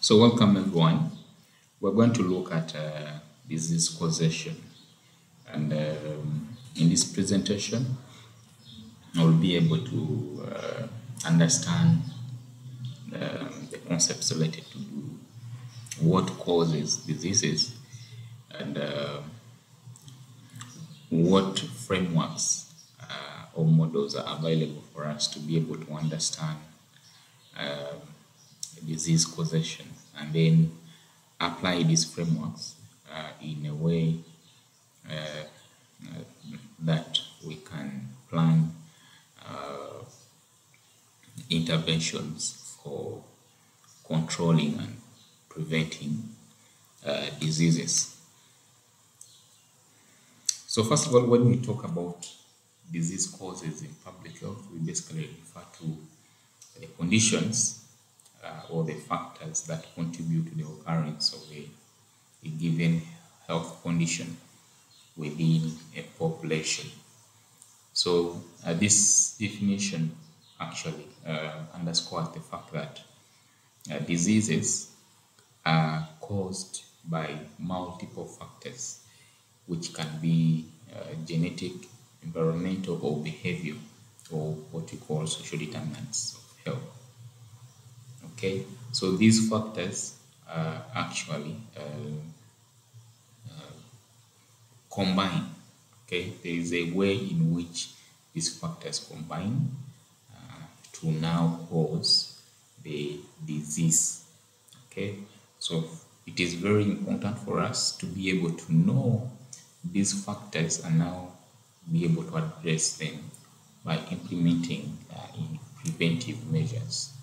So welcome everyone. We're going to look at disease causation, and in this presentation I will be able to understand the concepts related to what causes diseases and what frameworks or models are available for us to be able to understand disease causation, and then apply these frameworks in a way that we can plan interventions for controlling and preventing diseases. So first of all, when we talk about disease causes in public health, we basically refer to the conditions or the factors that contribute to the occurrence of a given health condition within a population. So this definition actually underscores the fact that diseases are caused by multiple factors, which can be genetic, environmental, or behavior, or what we call social determinants of health. Okay, so these factors actually combine. Okay, there is a way in which these factors combine to now cause the disease. Okay, so it is very important for us to be able to know these factors and now be able to address them by implementing in preventive measures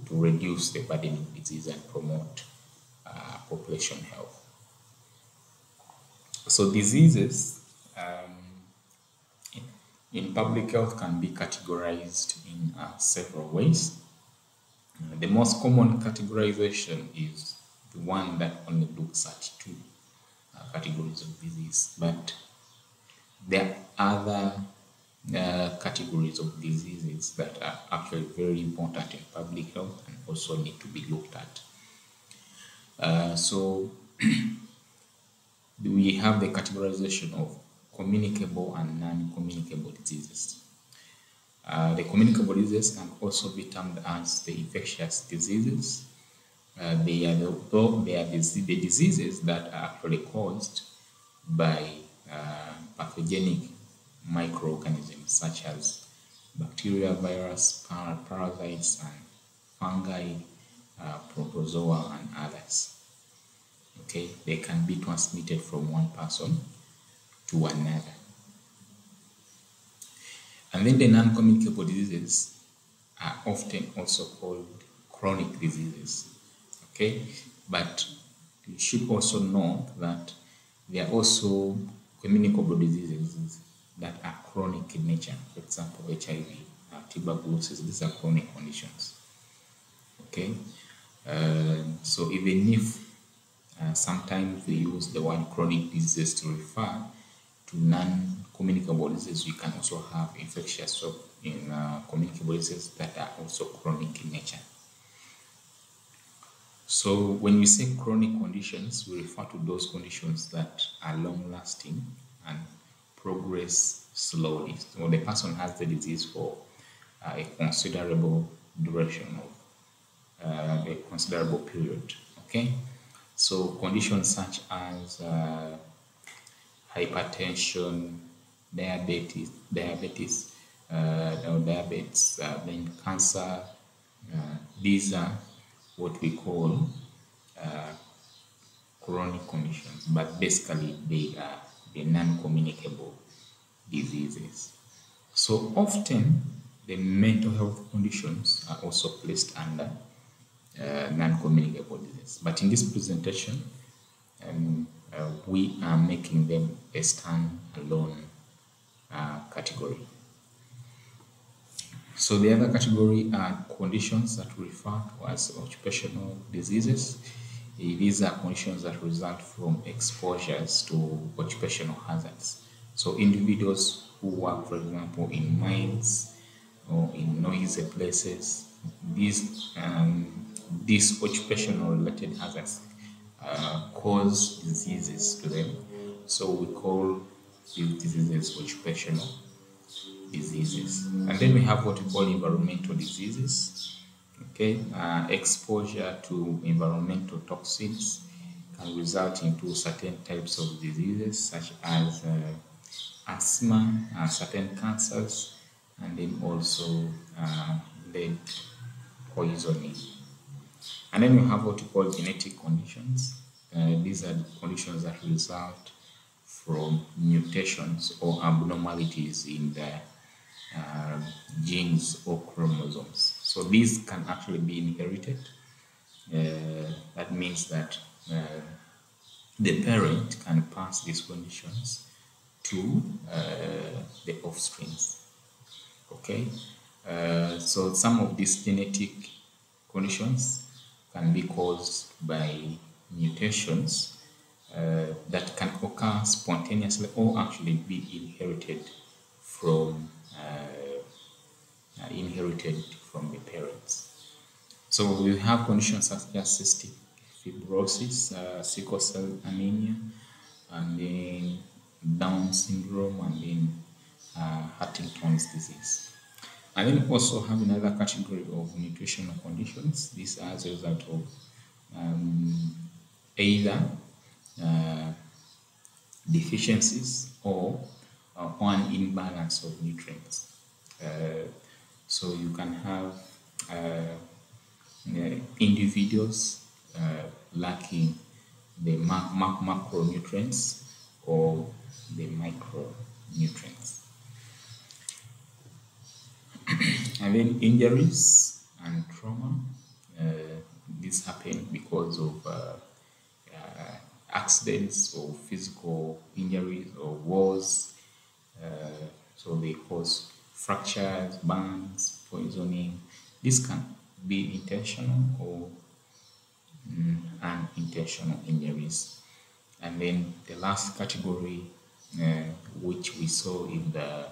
to reduce the burden of disease and promote population health. So diseases in public health can be categorized in several ways. The most common categorization is the one that only looks at two categories of disease, but there are other categories of diseases that are actually very important in public health and also need to be looked at. So we have the categorization of communicable and non-communicable diseases. The communicable diseases can also be termed as the infectious diseases. They are the diseases that are actually caused by pathogenic microorganisms such as bacteria, virus, parasites, and fungi, protozoa, and others. Okay, they can be transmitted from one person to another. And then the non-communicable diseases are often also called chronic diseases. Okay, but you should also know that there are also communicable diseases that are chronic in nature. For example, HIV, tuberculosis, these are chronic conditions. Okay, so even if sometimes we use the word chronic disease to refer to non-communicable diseases, we can also have infectious, so in communicable diseases that are also chronic in nature. So when we say chronic conditions, we refer to those conditions that are long-lasting and progress slowly. So the person has the disease for a considerable duration of a considerable period. Okay, so conditions such as hypertension, diabetes, then cancer, these are what we call chronic conditions, but basically they are the non-communicable diseases. So often the mental health conditions are also placed under non-communicable disease, but in this presentation we are making them a stand-alone category. So the other category are conditions that we refer to as occupational diseases. These are conditions that result from exposures to occupational hazards. So individuals who work, for example, in mines or in noisy places, these these occupational related hazards cause diseases to them. So we call these diseases occupational diseases. And then we have what we call environmental diseases. Okay, exposure to environmental toxins can result into certain types of diseases such as asthma, certain cancers, and then also lead poisoning. And then we have what we call genetic conditions. These are conditions that result from mutations or abnormalities in the genes or chromosomes. So these can actually be inherited. That means that the parent can pass these conditions to the offspring. Okay, so some of these genetic conditions can be caused by mutations that can occur spontaneously or actually be inherited from the parents. So we have conditions such as cystic fibrosis, sickle cell anemia, and then Down syndrome, and then Huntington's disease. And then we also have another category of nutritional conditions. These are as a result of either deficiencies or one imbalance of nutrients. So you can have individuals lacking the macronutrients or the micronutrients. And then injuries and trauma. This happen because of accidents or physical injuries or wars. So they cause fractures, burns, poisoning. This can be intentional or unintentional injuries. And then the last category, which we saw in the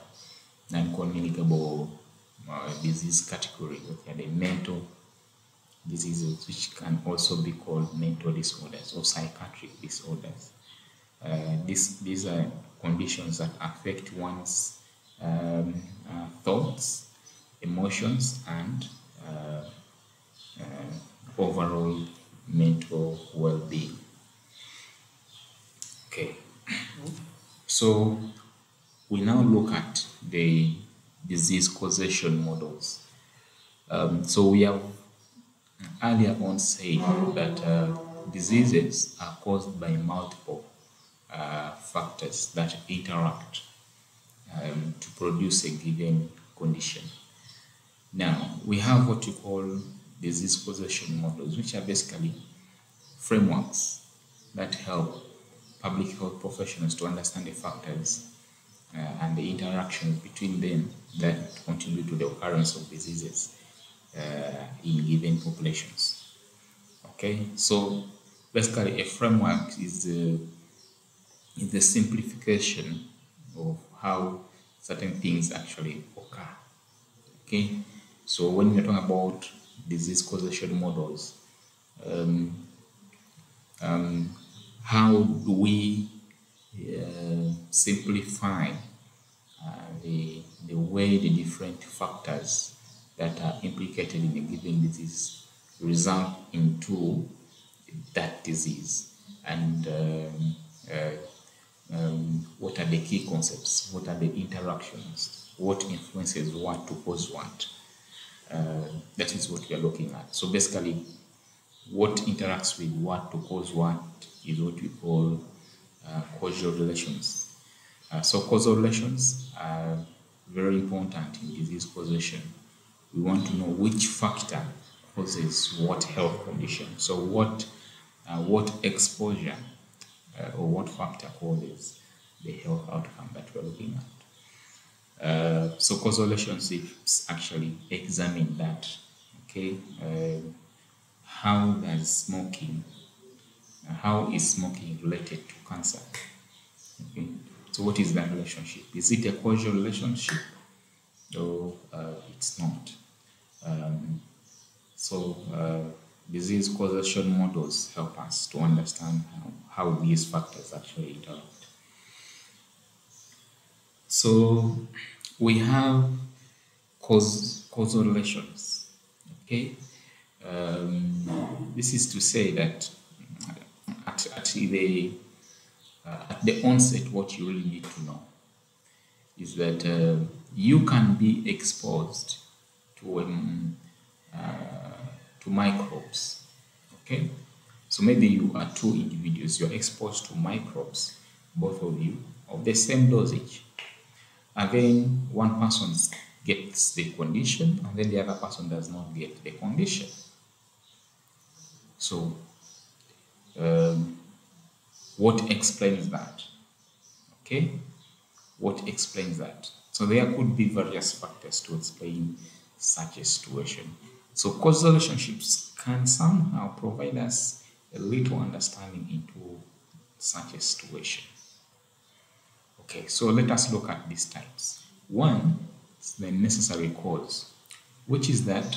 non-communicable disease category, which are the mental diseases, which can also be called mental disorders or psychiatric disorders. These are conditions that affect one's thoughts, emotions, and overall mental well-being. Okay, so we now look at the disease causation models. So we have earlier on said that diseases are caused by multiple factors that interact to produce a given condition. Now, we have what we call disease causation models, which are basically frameworks that help public health professionals to understand the factors and the interactions between them that contribute to the occurrence of diseases in given populations. Okay, so basically a framework is the simplification of how certain things actually occur. Okay, so when we're talking about disease causation models, how do we simplify the way the different factors that are implicated in a given disease result into that disease, and what are the key concepts, what are the interactions, what influences what to cause what. That is what we are looking at. So basically, what interacts with what to cause what is what we call causal relations. So causal relations are very important in disease causation. We want to know which factor causes what health condition. So what exposure or what factor causes the health outcome that we're looking at. So causal relationships actually examine that. Okay, how is smoking related to cancer? Okay, so what is that relationship? Is it a causal relationship or it's not? disease causation models help us to understand how these factors actually interact. So we have causal relations. Okay, this is to say that at the onset, what you really need to know is that you can be exposed to microbes. Okay, so maybe you are two individuals, you're exposed to microbes, both of you, of the same dosage, and then one person gets the condition and then the other person does not get the condition. So what explains that? Okay, what explains that? So there could be various factors to explain such a situation. So causal relationships can somehow provide us a little understanding into such a situation. Okay, so let us look at these types. One is the necessary cause, which is that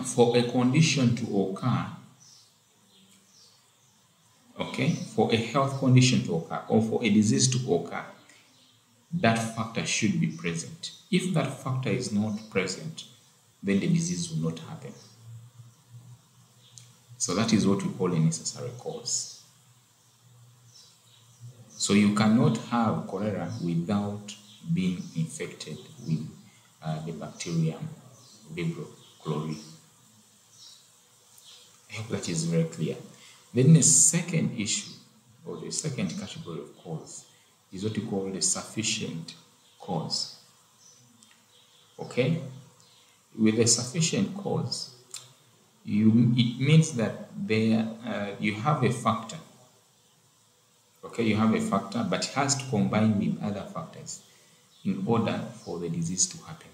for a condition to occur, okay, for a health condition to occur or for a disease to occur, that factor should be present. If that factor is not present, then the disease will not happen. So that is what we call a necessary cause. So you cannot have cholera without being infected with the bacterium Vibrio chlori. I hope that is very clear. Then the second issue, or the second category of cause, is what we call the sufficient cause. Okay? With a sufficient cause, it means that you have a factor. Okay, you have a factor, but it has to combine with other factors in order for the disease to happen.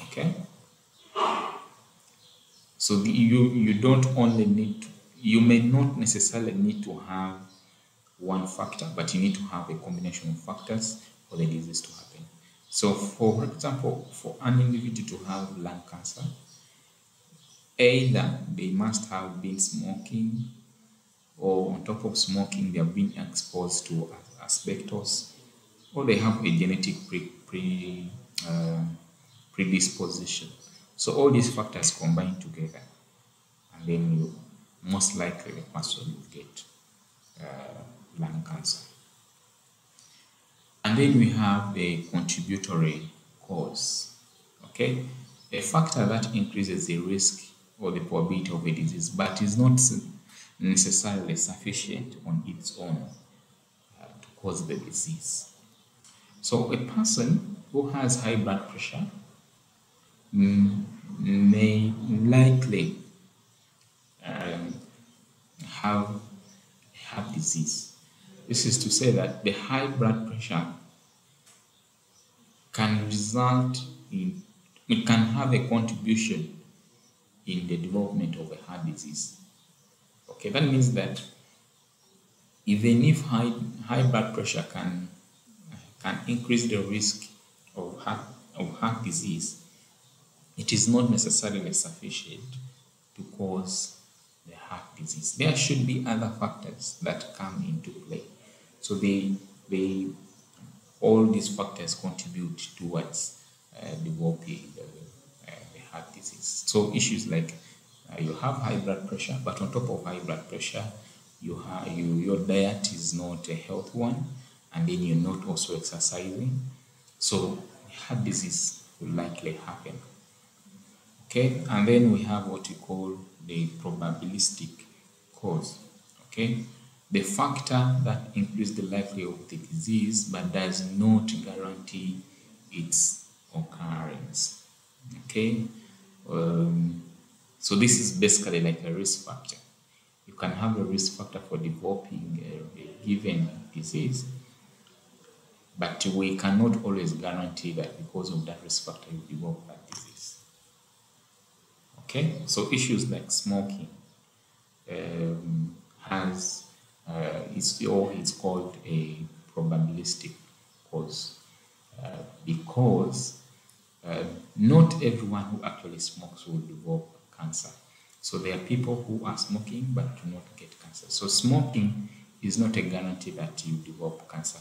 Okay? So you don't only need to, you may not necessarily need to have one factor, but you need to have a combination of factors for the disease to happen. So for example, for an individual to have lung cancer, either they must have been smoking, or on top of smoking, they have been exposed to asbestos, or they have a genetic predisposition. So all these factors combine together, and then you most likely the person will get lung cancer. And then we have the contributory cause. Okay, a factor that increases the risk or the probability of a disease, but is not necessarily sufficient on its own to cause the disease. So a person who has high blood pressure may likely have heart disease. This is to say that the high blood pressure can result in, it can have a contribution in the development of a heart disease. Okay, that means that even if high blood pressure can increase the risk of heart disease, it is not necessarily sufficient to cause the heart disease. There should be other factors that come into play. So all these factors contribute towards developing the heart disease. So issues like you have high blood pressure, but on top of high blood pressure, your diet is not a healthy one, and then you're not also exercising. So heart disease will likely happen. Okay, and then we have what we call the probabilistic cause. Okay, the factor that increases the likelihood of the disease but does not guarantee its occurrence. Okay, so this is basically like a risk factor. You can have a risk factor for developing a given disease, but we cannot always guarantee that because of that risk factor you develop that disease. Okay, so issues like smoking it's called a probabilistic cause because not everyone who actually smokes will develop cancer. So there are people who are smoking but do not get cancer. So smoking is not a guarantee that you develop cancer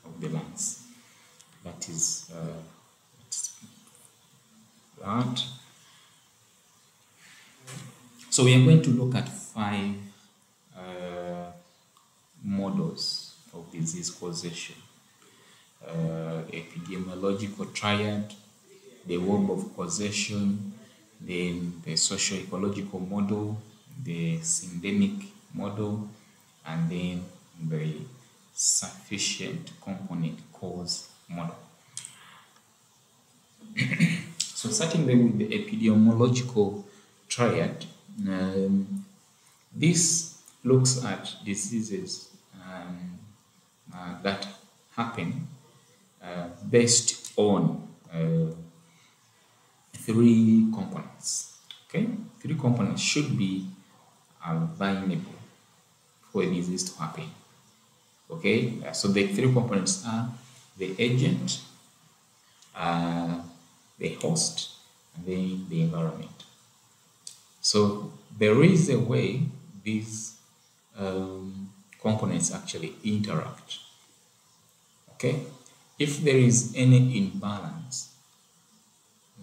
of the lungs. That is that. So we are going to look at 5 models of disease causation. Epidemiological triad, the web of causation, then the socio-ecological model, the syndemic model, and then the sufficient component cause model. So starting with the epidemiological triad, this looks at diseases that happen based on 3 components. Okay, 3 components should be available for a disease to happen. Okay, so the 3 components are the agent, the host, and then the environment. So there is a way these components actually interact. Okay, if there is any imbalance,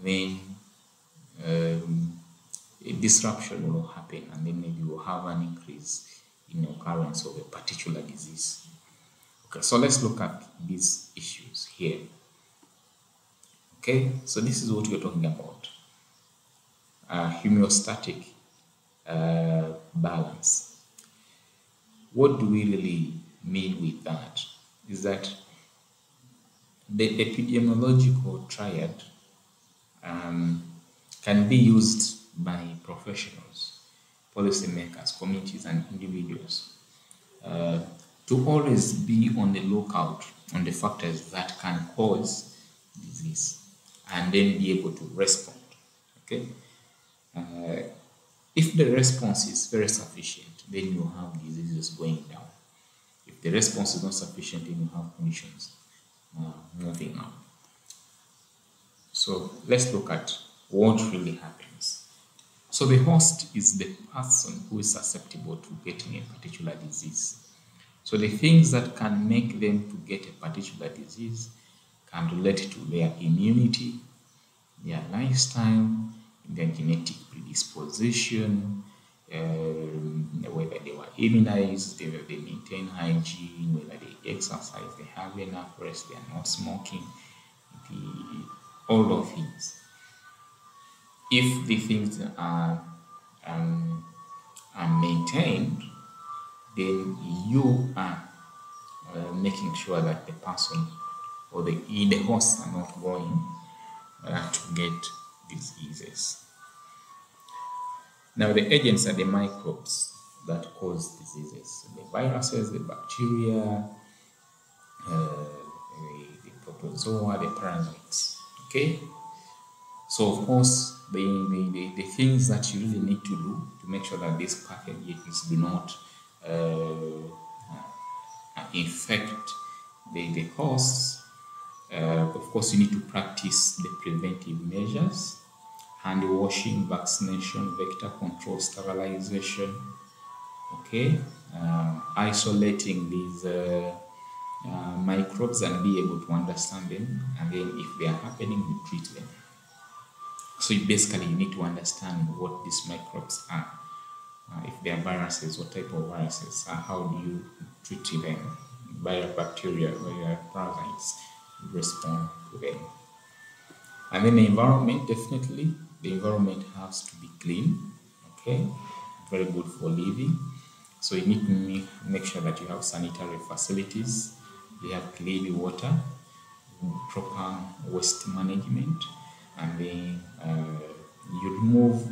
then a disruption will happen, and then maybe you will have an increase in the occurrence of a particular disease. Okay, so let's look at these issues here. Okay, so this is what we're talking about. Homeostatic balance. What do we really mean with that? Is that the epidemiological triad can be used by professionals, policymakers, communities, and individuals to always be on the lookout on the factors that can cause disease and then be able to respond. Okay, if the response is very sufficient, then you have diseases going down. If the response is not sufficient, then you have conditions moving up. So let's look at what really happens. So the host is the person who is susceptible to getting a particular disease. So the things that can make them to get a particular disease can relate to their immunity, their lifestyle, their genetic predisposition, whether they were immunized, whether they maintain hygiene, whether they exercise, they have enough rest, they are not smoking, all of these. If the things are maintained, then you are making sure that the person or the hosts are not going to get diseases. Now, the agents are the microbes that cause diseases, the viruses, the bacteria, the protozoa, the parasites. Okay, so of course the things that you really need to do to make sure that these pathogens do not infect the hosts. Of course, you need to practice the preventive measures: hand washing, vaccination, vector control, sterilization. Okay, isolating these microbes and be able to understand them, and then if they are happening, we treat them. So you need to understand what these microbes are. If they are viruses, what type of viruses, how do you treat them? Bacteria, parasites, respond to them. And then the environment, definitely, the environment has to be clean, okay, very good for living. So you need to make sure that you have sanitary facilities, you have clean water, proper waste management, and then you remove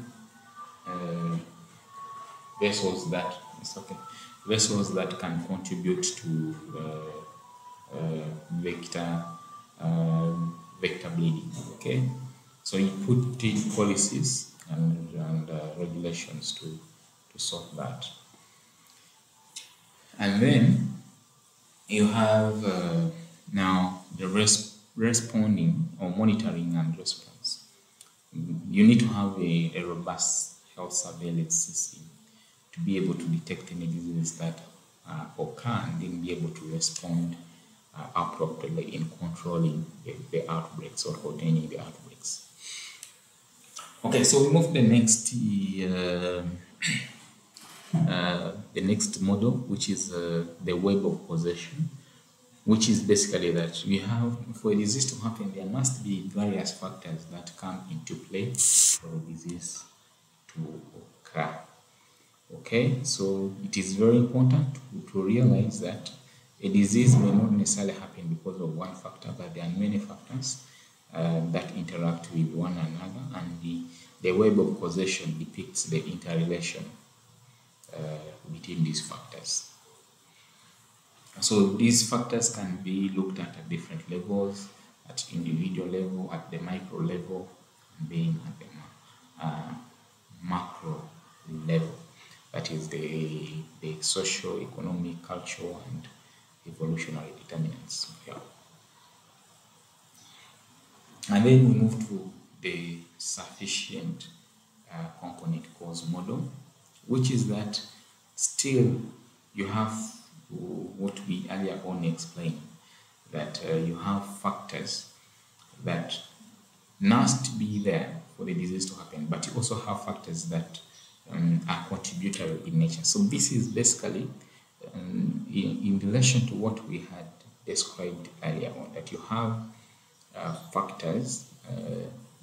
vessels that can contribute to vector bleeding. Okay, so you put in policies and regulations to solve that. And then you have now the responding or monitoring and response. you need to have a robust health surveillance system to be able to detect any diseases that occur and then be able to respond appropriately in controlling the outbreaks or containing the outbreaks. Okay, so we move to the next model, which is the web of causation, which is basically that we have, for a disease to happen, there must be various factors that come into play for a disease to occur. Okay, so it is very important to realize that a disease may not necessarily happen because of one factor, but there are many factors that interact with one another, and the web of causation depicts the interrelation between these factors. So these factors can be looked at different levels, at individual level, at the micro level, and then at the macro level. That is the social, economic, cultural, and evolutionary determinants of health. And then we move to the sufficient component cause model, which is that still you have what we earlier on explained, that you have factors that must be there for the disease to happen, but you also have factors that are contributory in nature. So this is basically in relation to what we had described earlier on, that you have factors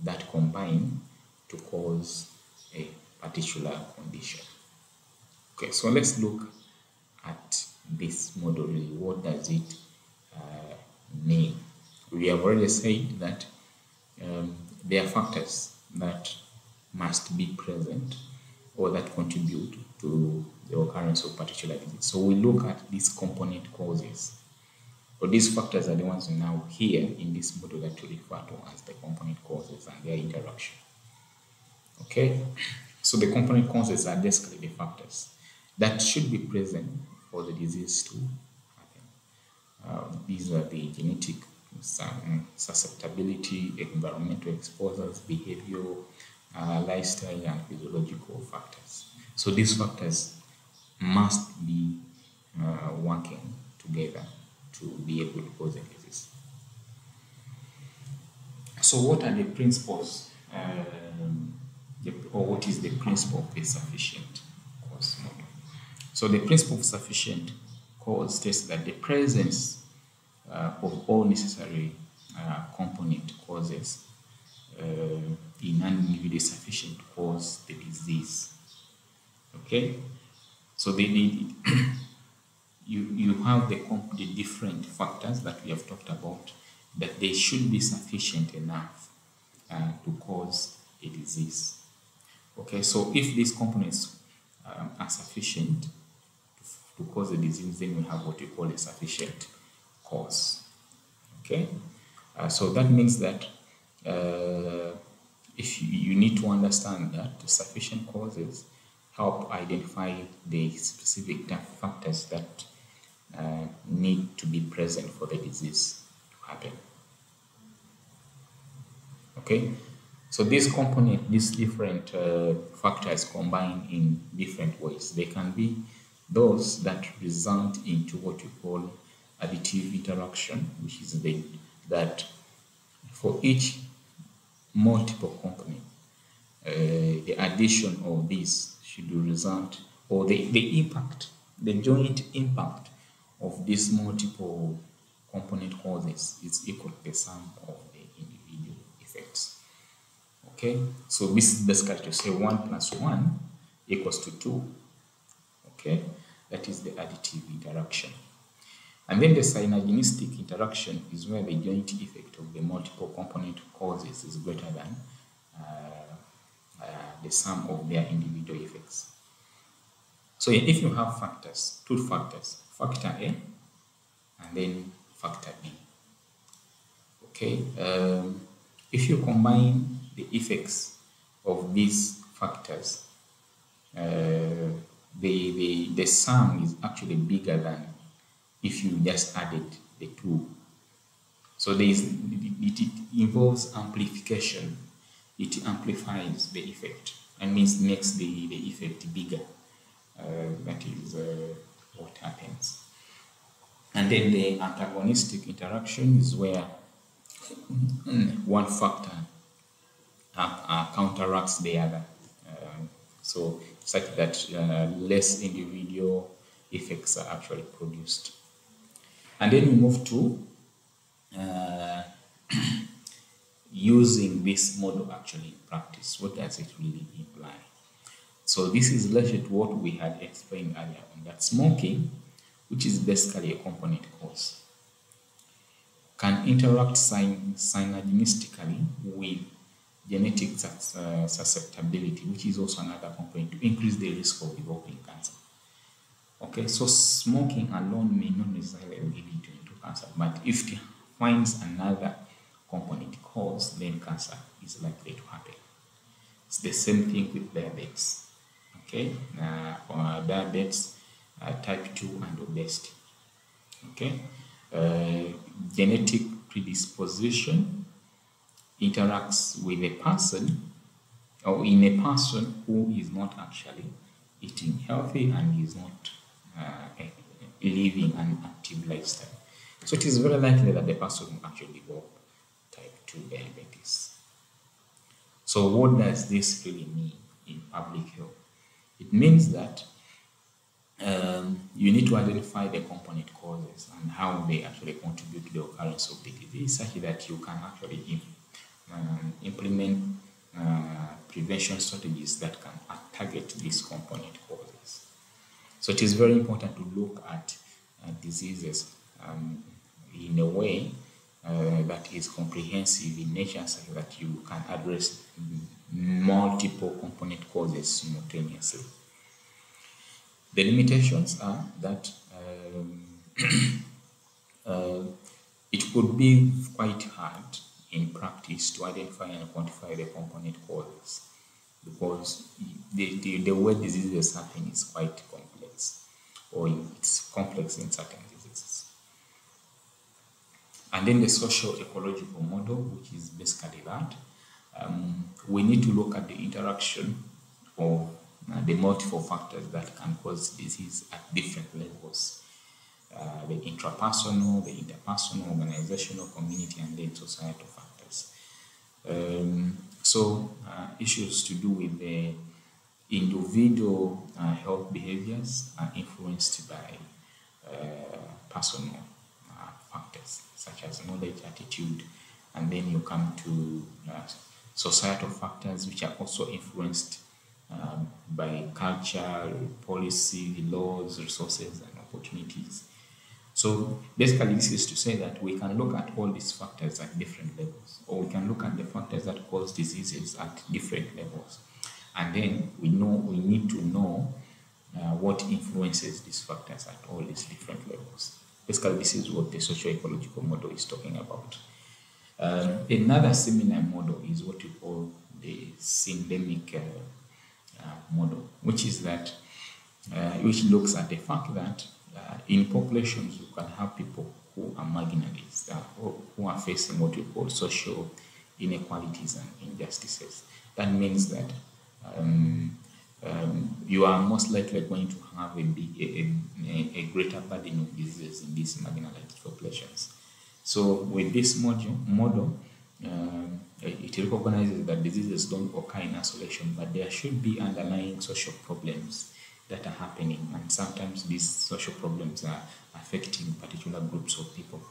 that combine to cause a particular condition. Okay, so let's look at this model. What does it mean? We have already said that there are factors that must be present or that contribute to the occurrence of particular disease. So we look at these component causes. So these factors are the ones now here in this model that we refer to as the component causes and their interaction. Okay, so the component causes are basically the factors that should be present for the disease to happen. These are the genetic susceptibility, environmental exposures, behavioral, lifestyle, and physiological factors. So these factors must be working together to be able to cause a disease. So what are the principles, or what is the principle of a sufficient cause model? So the principle of sufficient cause states that the presence of all necessary component causes in an individual is sufficient to cause the disease. Okay, so they need you have the different factors that we have talked about, that they should be sufficient enough to cause a disease. Okay, so if these components are sufficient to cause a disease, then we have what we call a sufficient cause. Okay, so that means that if you need to understand that the sufficient causes help identify the specific factors that need to be present for the disease to happen. Okay, so these different factors combine in different ways. They can be those that result into what we call additive interaction, which is that for each multiple component, the addition of these should result, or the impact, the joint impact of these multiple component causes is equal to the sum of the individual effects. Okay, so this is basically to say 1 plus 1 equals to 2. Okay, that is the additive interaction. And then the synergistic interaction is where the joint effect of the multiple component causes is greater than the sum of their individual effects. So if you have factors, two factors, factor A and then factor B. Okay, if you combine the effects of these factors, the sum is actually bigger than if you just added the two. So it involves amplification it amplifies the effect, and means makes the effect bigger. That is what happens. And then the antagonistic interaction is where one factor counteracts the other, so such that less individual effects are actually produced. And then we move to using this model actually in practice. What does it really imply? So this is related to what we had explained earlier on, that smoking, which is basically a component cause, can interact synergistically with genetic susceptibility, which is also another component, to increase the risk of developing cancer. Okay, so smoking alone may not necessarily lead into cancer, but if it finds another component cause, then cancer is likely to happen. It's the same thing with diabetes. Okay, for diabetes, type 2 and obesity. Okay, genetic predisposition interacts with a person, or in a person who is not actually eating healthy and is not living an active lifestyle. So it is very likely that the person will actually develop type 2 diabetes. So what does this really mean in public health? It means that you need to identify the component causes and how they actually contribute to the occurrence of the disease, such that you can actually implement prevention strategies that can target these component causes. So it is very important to look at diseases in a way that is comprehensive in nature, so that you can address multiple component causes simultaneously. The limitations are that it could be quite hard in practice to identify and quantify the component causes, because the way diseases happen is quite complex, or it's complex in certain diseases. And then the social ecological model, which is basically that we need to look at the interaction of the multiple factors that can cause disease at different levels. The intrapersonal, the interpersonal, organizational, community, and then societal factors. So issues to do with the individual health behaviors are influenced by personal factors, such as knowledge, attitude, and then you come to societal factors, which are also influenced by culture, policy, laws, resources, and opportunities. So basically, this is to say that we can look at all these factors at different levels, or we can look at the factors that cause diseases at different levels, and then we need to know what influences these factors at all these different levels. Basically, this is what the socio-ecological model is talking about. Another similar model is what we call the syndemic model, which is that which looks at the fact that in populations you can have people who are marginalized, who are facing what we call social inequalities and injustices. That means that you are most likely going to have a greater burden of diseases in these marginalized populations. So with this model, it recognizes that diseases don't occur in isolation, but there should be underlying social problems that are happening, and sometimes these social problems are affecting particular groups of people.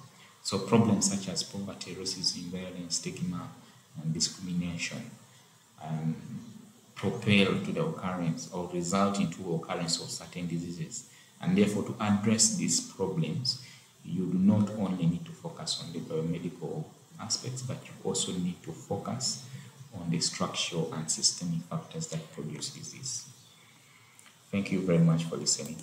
So problems such as poverty, racism, violence, stigma, and discrimination propel to the occurrence or result into occurrence of certain diseases. And therefore, to address these problems, you do not only need to focus on the biomedical aspects, but you also need to focus on the structural and systemic factors that produce disease. Thank you very much for listening.